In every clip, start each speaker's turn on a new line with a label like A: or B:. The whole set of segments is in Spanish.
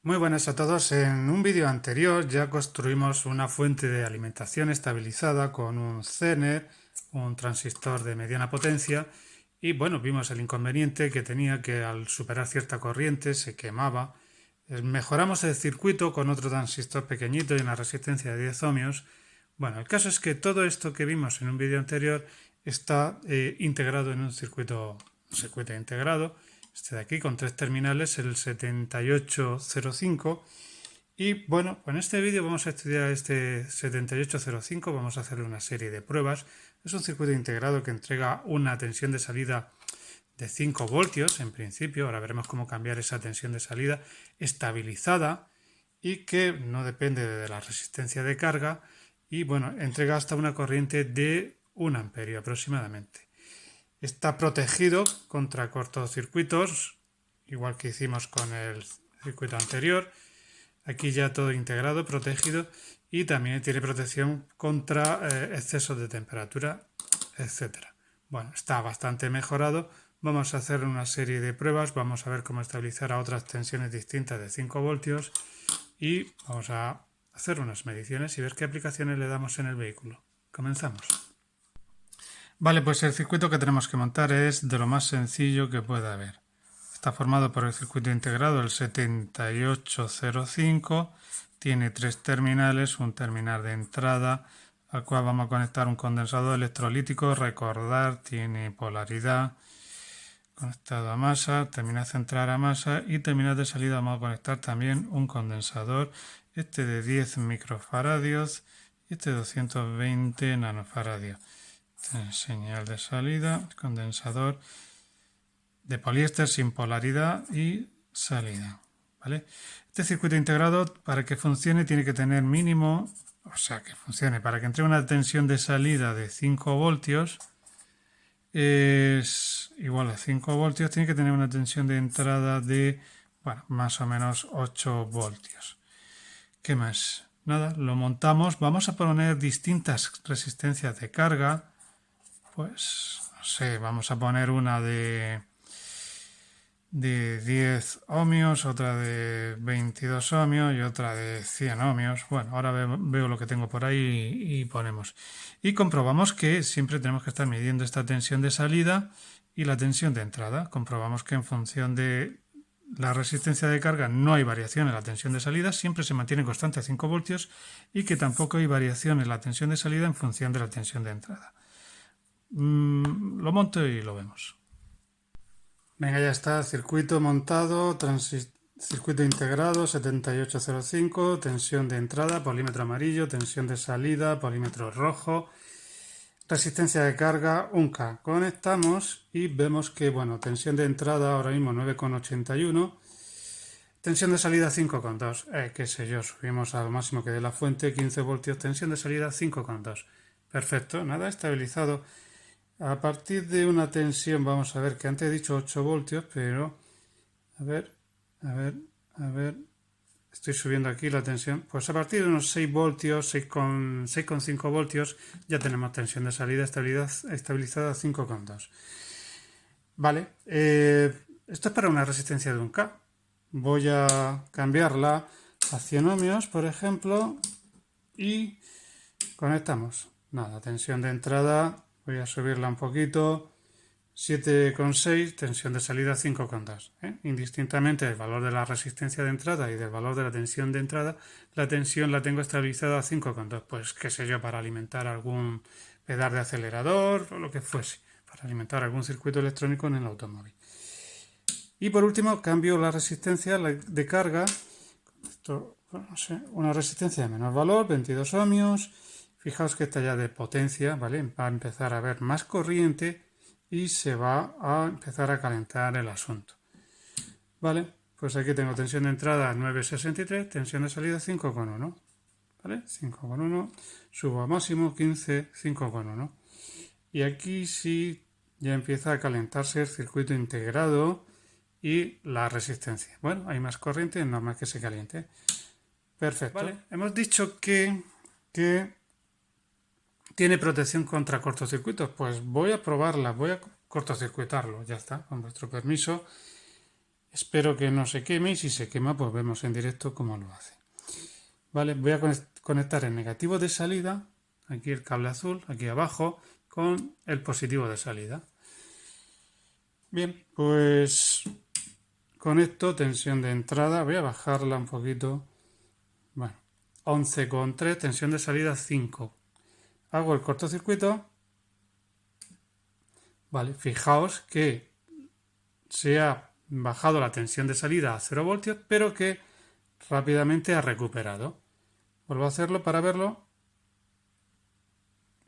A: Muy buenas a todos. En un vídeo anterior ya construimos una fuente de alimentación estabilizada con un Zener, un transistor de mediana potencia y bueno, vimos el inconveniente que tenía que al superar cierta corriente se quemaba. Mejoramos el circuito con otro transistor pequeñito y una resistencia de 10 ohmios. Bueno, el caso es que todo esto que vimos en un vídeo anterior está integrado en un circuito integrado, este de aquí con tres terminales, el 7805. Y bueno, con este vídeo vamos a estudiar este 7805, vamos a hacer una serie de pruebas. Es un circuito integrado que entrega una tensión de salida de 5 voltios en principio, ahora veremos cómo cambiar esa tensión de salida, estabilizada y que no depende de la resistencia de carga y bueno, entrega hasta una corriente de 1 amperio aproximadamente. Está protegido contra cortocircuitos, igual que hicimos con el circuito anterior. Aquí ya todo integrado, protegido, y también tiene protección contra excesos de temperatura, etcétera. Bueno, está bastante mejorado. Vamos a hacer una serie de pruebas, vamos a ver cómo estabilizar a otras tensiones distintas de 5 voltios y vamos a hacer unas mediciones y ver qué aplicaciones le damos en el vehículo. Comenzamos. Vale, pues el circuito que tenemos que montar es de lo más sencillo que pueda haber. Está formado por el circuito integrado, el 7805. Tiene tres terminales, un terminal de entrada al cual vamos a conectar un condensador electrolítico. Recordar, tiene polaridad, conectado a masa, terminal central a masa y terminal de salida vamos a conectar también un condensador, este de 10 microfaradios y este de 220 nanofaradios. Señal de salida, condensador de poliéster sin polaridad y salida. ¿Vale? Este circuito integrado, para que funcione, tiene que tener mínimo, o sea, que funcione, para que entre una tensión de salida de 5 voltios, es igual a 5 voltios, tiene que tener una tensión de entrada de, bueno, más o menos 8 voltios. ¿Qué más? Nada, lo montamos. Vamos a poner distintas resistencias de carga. Pues, no sé, vamos a poner una de 10 ohmios, otra de 22 ohmios y otra de 100 ohmios. Bueno, ahora veo lo que tengo por ahí y ponemos. Y comprobamos que siempre tenemos que estar midiendo esta tensión de salida y la tensión de entrada. Comprobamos que en función de la resistencia de carga no hay variación en la tensión de salida, siempre se mantiene constante a 5 voltios y que tampoco hay variación en la tensión de salida en función de la tensión de entrada. Lo monto y lo vemos. Venga, ya está, circuito montado, circuito integrado 7805, tensión de entrada, polímetro amarillo, tensión de salida, polímetro rojo, resistencia de carga 1K. Conectamos y vemos que, bueno, tensión de entrada ahora mismo 9,81, tensión de salida 5,2, qué sé yo, subimos al máximo que dé la fuente, 15 voltios, tensión de salida 5,2. Perfecto, nada, estabilizado. A partir de una tensión, vamos a ver, que antes he dicho 8 voltios, pero a ver, estoy subiendo aquí la tensión. Pues a partir de unos 6 voltios, 6,5 voltios, ya tenemos tensión de salida estabilizada a 5,2. Vale, esto es para una resistencia de 1K. Voy a cambiarla a 100 ohmios, por ejemplo, y conectamos. Nada, tensión de entrada. Voy a subirla un poquito, 7,6, tensión de salida 5,2. Indistintamente del valor de la resistencia de entrada y del valor de la tensión de entrada, la tensión la tengo estabilizada a 5,2. Pues qué sé yo, para alimentar algún pedal de acelerador o lo que fuese, para alimentar algún circuito electrónico en el automóvil. Y por último, cambio la resistencia de carga. Esto, no sé, una resistencia de menor valor, 22 ohmios. Fijaos que está ya de potencia, ¿vale? Va a empezar a haber más corriente y se va a empezar a calentar el asunto. ¿Vale? Pues aquí tengo tensión de entrada 9,63, tensión de salida 5,1. ¿Vale? 5,1, subo a máximo 15, 5,1. Y aquí sí ya empieza a calentarse el circuito integrado y la resistencia. Bueno, hay más corriente, es normal que se caliente. Perfecto. Vale, hemos dicho que tiene protección contra cortocircuitos. Pues voy a probarla, voy a cortocircuitarlo, ya está, con vuestro permiso. Espero que no se queme y si se quema pues vemos en directo cómo lo hace. Vale, voy a conectar el negativo de salida, aquí el cable azul, aquí abajo, con el positivo de salida. Bien, pues conecto tensión de entrada, voy a bajarla un poquito. Bueno, 11,3, tensión de salida 5. Hago el cortocircuito. Vale, fijaos que se ha bajado la tensión de salida a 0 voltios, pero que rápidamente ha recuperado. Vuelvo a hacerlo para verlo.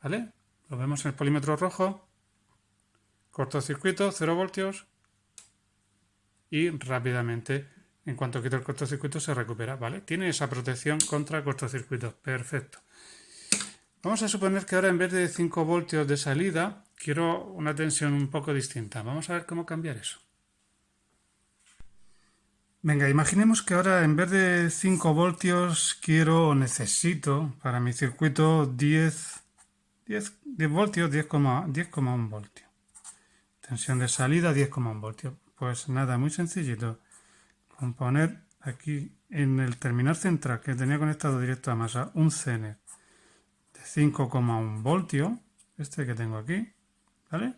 A: ¿Vale? Lo vemos en el polímetro rojo. Cortocircuito, 0 voltios. Y rápidamente, en cuanto quito el cortocircuito, se recupera. ¿Vale? Tiene esa protección contra cortocircuitos. Perfecto. Vamos a suponer que ahora en vez de 5 voltios de salida, quiero una tensión un poco distinta. Vamos a ver cómo cambiar eso. Venga, imaginemos que ahora en vez de 5 voltios quiero o necesito para mi circuito 10 voltios, 10,1 voltios. Tensión de salida 10,1 voltios. Pues nada, muy sencillito. Con poner aquí en el terminal central que tenía conectado directo a masa un Zener de 5,1 voltios, este que tengo aquí, ¿vale?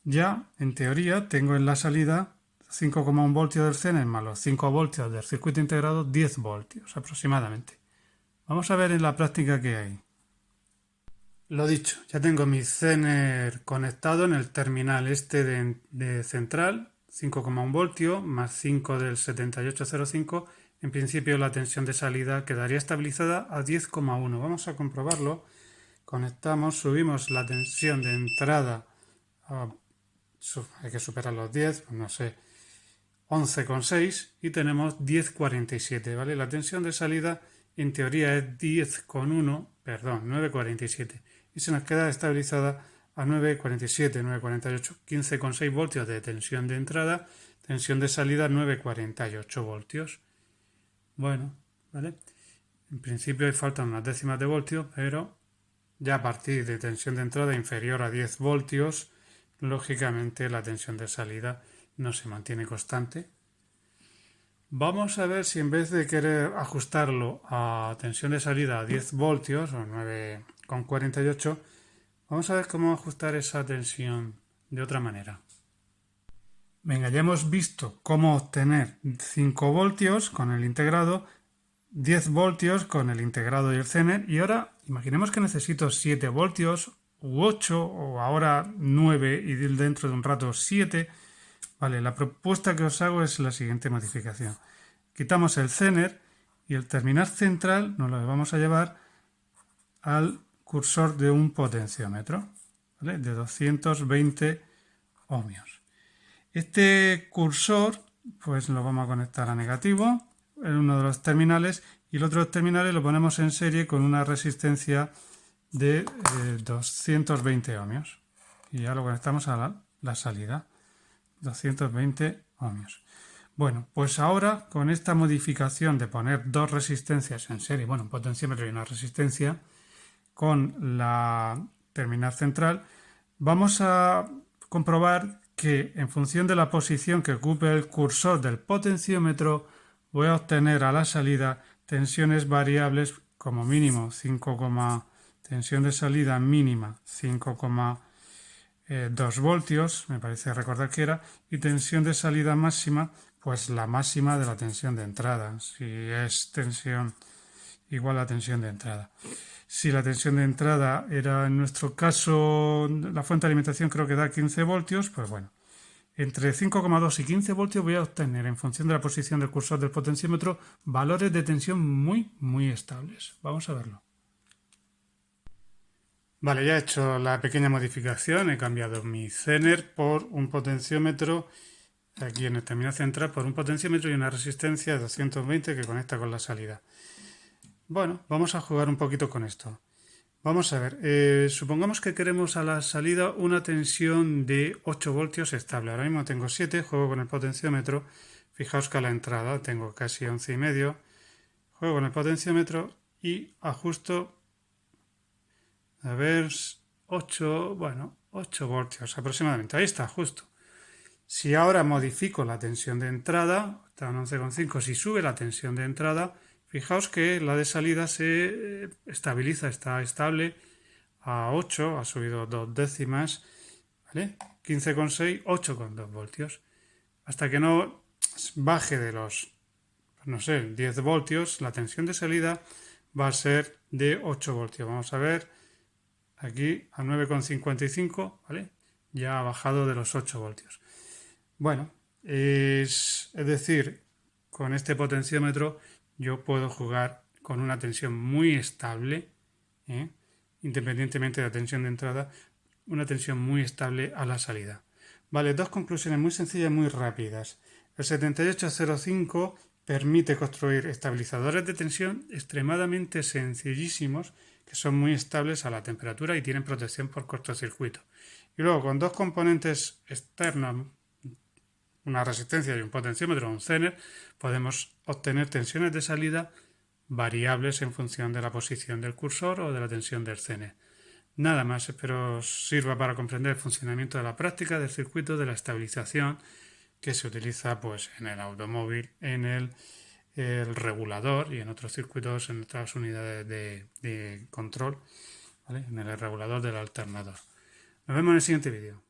A: Ya, en teoría, tengo en la salida 5,1 voltios del Zener más los 5 voltios del circuito integrado, 10 voltios aproximadamente. Vamos a ver en la práctica qué hay. Lo dicho, ya tengo mi Zener conectado en el terminal este de central, 5,1 voltios más 5 del 7805. En principio la tensión de salida quedaría estabilizada a 10,1. Vamos a comprobarlo. Conectamos, subimos la tensión de entrada hay que superar los 10, pues no sé, 11,6 y tenemos 10,47, ¿vale? La tensión de salida en teoría es 9,47 y se nos queda estabilizada a 9,47, 9,48, 15,6 voltios de tensión de entrada, tensión de salida 9,48 voltios. Bueno, ¿vale? En principio hay falta unas décimas de voltio, pero ya a partir de tensión de entrada inferior a 10 voltios, lógicamente la tensión de salida no se mantiene constante. Vamos a ver si en vez de querer ajustarlo a tensión de salida a 10 voltios o 9,48, vamos a ver cómo ajustar esa tensión de otra manera. Venga, ya hemos visto cómo obtener 5 voltios con el integrado, 10 voltios con el integrado y el Zener, y ahora imaginemos que necesito 7 voltios u 8 o ahora 9 y dentro de un rato 7. Vale, la propuesta que os hago es la siguiente modificación. Quitamos el Zener y el terminal central nos lo vamos a llevar al cursor de un potenciómetro, ¿vale? De 220 ohmios. Este cursor pues lo vamos a conectar a negativo en uno de los terminales y el otro de los terminales lo ponemos en serie con una resistencia de 220 ohmios y ya lo conectamos a la salida, 220 ohmios. Bueno, pues ahora con esta modificación de poner dos resistencias en serie, bueno, un potenciómetro y una resistencia con la terminal central, vamos a comprobar que en función de la posición que ocupe el cursor del potenciómetro voy a obtener a la salida tensiones variables como mínimo 5, tensión de salida mínima 5,2 voltios, me parece recordar que era, y tensión de salida máxima, pues la máxima de la tensión de entrada, si es tensión igual a tensión de entrada. Si la tensión de entrada era en nuestro caso, la fuente de alimentación creo que da 15 voltios, pues bueno, entre 5,2 y 15 voltios voy a obtener en función de la posición del cursor del potenciómetro valores de tensión muy estables. Vamos a verlo. Vale, ya he hecho la pequeña modificación, he cambiado mi Zener por un potenciómetro aquí en el terminal central por un potenciómetro y una resistencia de 220 que conecta con la salida. Bueno, vamos a jugar un poquito con esto. Vamos a ver, supongamos que queremos a la salida una tensión de 8 voltios estable. Ahora mismo tengo 7, juego con el potenciómetro. Fijaos que a la entrada tengo casi 11,5. Juego con el potenciómetro y ajusto, a ver, 8 voltios aproximadamente. Ahí está, justo. Si ahora modifico la tensión de entrada, está en 11,5, si sube la tensión de entrada, fijaos que la de salida se estabiliza, está estable a 8, ha subido 2 décimas, ¿vale? 15,6, 8,2 voltios. Hasta que no baje de los, no sé, 10 voltios, la tensión de salida va a ser de 8 voltios. Vamos a ver aquí a 9,55, ¿vale? Ya ha bajado de los 8 voltios. Bueno, es decir, con este potenciómetro yo puedo jugar con una tensión muy estable, ¿eh? Independientemente de la tensión de entrada, una tensión muy estable a la salida. Vale, dos conclusiones muy sencillas y muy rápidas. El 7805 permite construir estabilizadores de tensión extremadamente sencillísimos que son muy estables a la temperatura y tienen protección por cortocircuito. Y luego con dos componentes externos, una resistencia y un potenciómetro, un Zener, podemos obtener tensiones de salida variables en función de la posición del cursor o de la tensión del Zener. Nada más, espero os sirva para comprender el funcionamiento de la práctica del circuito de la estabilización que se utiliza pues, en el automóvil, en el regulador y en otros circuitos, en otras unidades de control, ¿vale? En el regulador del alternador. Nos vemos en el siguiente vídeo.